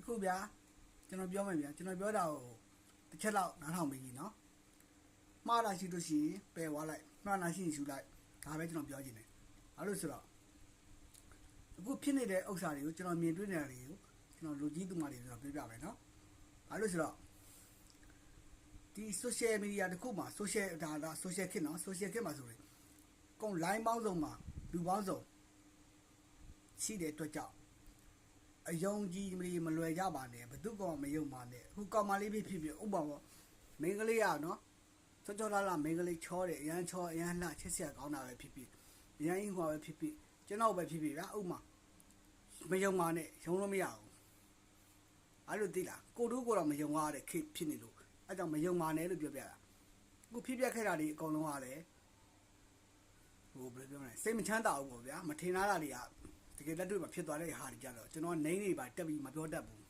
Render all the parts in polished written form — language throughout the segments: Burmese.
အခုဗျာကျွန်တော်ပြောမယ်ဗျာကျွန်တော်ပြောတာကိုတစ်ချက်လောက်နားထောင်ပြီးနော်မှားတာရှိလို့ရှိရင်ပယ်သွားလိုက်မှားတာရှိရင်ယူလိုက်ဒါပဲကျွန်တော်ပြောချင်တယ်အဲ့လိုဆိုတော့အခုဖြစ်နေတဲ့ဥစ္စာတွေကိုကျွန်တော်မြင်တွေ့နေတာတွေကိုကျွန်တော်လူကြီးသူမတွေကျွန်တော်ပြောပြမယ်နော်အဲ့လိုဆိုတော့ဒီ social media တခုမှာ social ဒါ social ခေတ်နော် social ခေတ်မှာဆိုရင်ကုန် line ပေါင်းစုံမှာလူပေါင်းစုံရှိတဲ့အတွက်ကြောင့်အယုံကြည်မလွယ်ကြပါနဲ့ဘယ်သူကမှမယုံပါနဲ့အခုကောင်မလေးဖြစ်ဖြစ်ဥပမာပေါ့မိန်းကလေးရနော်ချောချောလာမိန်းကလေးချောတယ်အရန်ချောအရန်လှချစ်စရာကောင်းတာပဲဖြစ်ဖြစ်အရန်အင်းဟွာပဲဖြစ်ဖြစ်ကျွန်တော်ပဲဖြစ်ဖြစ်ဗျာဥပမာမယုံပါနဲ့ယုံလို့မရဘူးအဲ့လိုသိလားကိုတို့ကတော့မယုံရတဲ့ခေတ်ဖြစ်နေလို့အဲ့ကြောင့်မယုံပါနဲ့လို့ပြောပြတာအခုဖြစ်ပြခဲ့တာဒီအကုန်လုံးကလည်းဟိုဘယ်လိုပြောမလဲစိတ်မချမ်းသာဘူးပေါ့ဗျာမထင်သားတာတွေကတကယ်လက်တွေ့မှာဖြစ်သွားတဲ့ဟာတွေကြတော့ကျွန်တော်နေနေပါတက်ပြီးမပြောတတ်ဘူး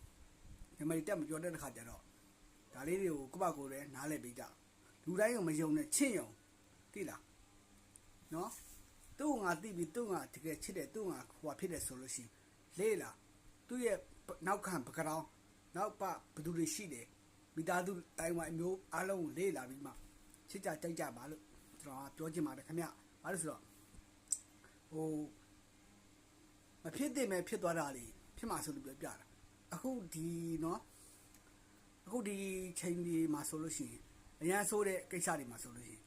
ဒီမှာတက်မပြောတတ်တဲ့ခါကျတော့ဒါလေးတွေကိုကိုယ့်ဘက်ကိုလည်းနားလည်ပေးကြလူတိုင်းကမယုံနဲ့ချင့်ယုံသိလားနော်သူ့ငါသိပြီးသူ့ငါတကယ်ချစ်တယ်သူ့ငါဟိုဖြစ်တယ်ဆိုလို့ရှိရင်လေးလားသူ့ရဲ့နောက်ခံပကတောင်းနောက်ပဘသူတွေရှိတယ်မိသားစုတိုင်းဝိုင်းမျိုးအားလုံးကိုလေးလာပြီးမှချစ်ကြကြိုက်ကြပါလို့ကျွန်တော်ပြောချင်ပါတယ်ခင်ဗျဘာလို့ဆိုတော့ဟိုမဖြစ်တဲ့မဲ့ဖြစ်သွားတာလေဖြစ်မှာဆိုလို့ပြောပြတာအခုဒီနော်အခုဒီချိန်ဒီမှာဆိုလို့ရှိရင်အရန်ဆိုးတဲ့ကိစ္စတွေမှာဆိုလို့ရှိရင်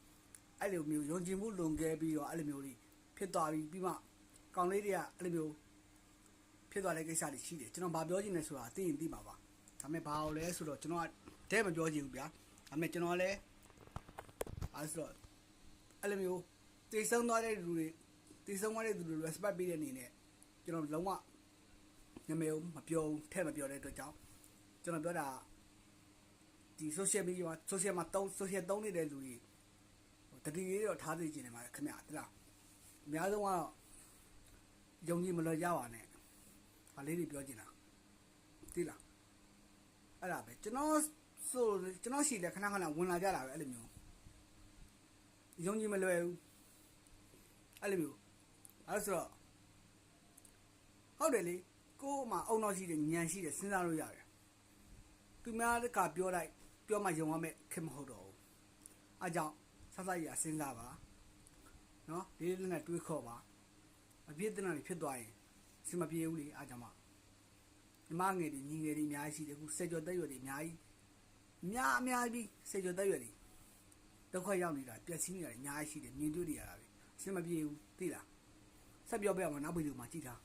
အဲ့လိုမျိုးယုံကြည်မှုလွန်ကဲပြီးတော့အဲ့လိုမျိုးတွေဖြစ်သွားပြီးမှကောင်လေးတွေကအဲ့လိုမျိုးဖြစ်သွားတဲ့ကိစ္စတွေရှိတယ်ကျွန်တော်ဗာပြောချင်တယ်ဆိုတာသိရင်သိမှာပါဒါပေမဲ့ဘာလို့လဲဆိုတော့ကျွန်တော်ကတဲ့မပြောချင်ဘူးဗျာဒါပေမဲ့ကျွန်တော်လည်းအဲ့ဆိုတော့အဲ့လိုမျိုးတိတ်ဆုံးသွားတဲ့လူတွေတိတ်ဆုံးသွားတဲ့လူတွေ respect ပေးတဲ့အနေနဲ့ကျွန်တော်လုံးဝနာမည်မပြောဘူးထဲမပြောတဲ့အတွက်ကြောင့်ကျွန်တော်ပြောတာဒီ social media မှာ social မှာsocial သုံးနေတဲ့လူတွေတတိယတော့ထားသိကျင်နေမှာခင်ဗျာတလားအများဆုံးကတော့ယုံကြည်မလွယ်ကြပါနဲ့ဟာလေးတွေပြောချင်တာသိလားအဲ့ဒါပဲကျွန်တော်ရှိတယ်ခဏဝင်လာကြတာပဲအဲ့လိုမျိုးယုံကြည်မလွယ်ဘူးအဲ့လိုမျိုးအဲ့ဆိုတော့ဟုတ်တယ်လေကို့မှာအုံနောက်ရှိတယ်ညံရှိတယ်စဉ်းစားလို့ရတယ်သူများကပြောလိုက်ပြောမှယုံရမယ်ခင်မဟုတ်တော့ဘူးအားကြောင့်ဆက်ဆက်ရစဉ်းစားပါနော်ဒီလိုနဲ့တွေးခေါ်ပါအပြည့်တင်တာတွေဖြစ်သွားရင်အဆင်မပြေဘူးလေအားကြောင့်မှဒီမငယ်တွေညီငယ်တွေအများကြီးရှိတယ်ခုစေကျော်တက်ရွယ်တွေအများကြီးစေကျော်တက်ရွယ်တွေဒုက္ခရောက်နေတာပျက်စီးနေတာအများကြီးရှိတယ်မြင်တွေ့နေရတာပဲအဆင်မပြေဘူးသိလားဆက်ပြောပြအောင်နောက်ဗီဒီယိုမှာကြည့်ထား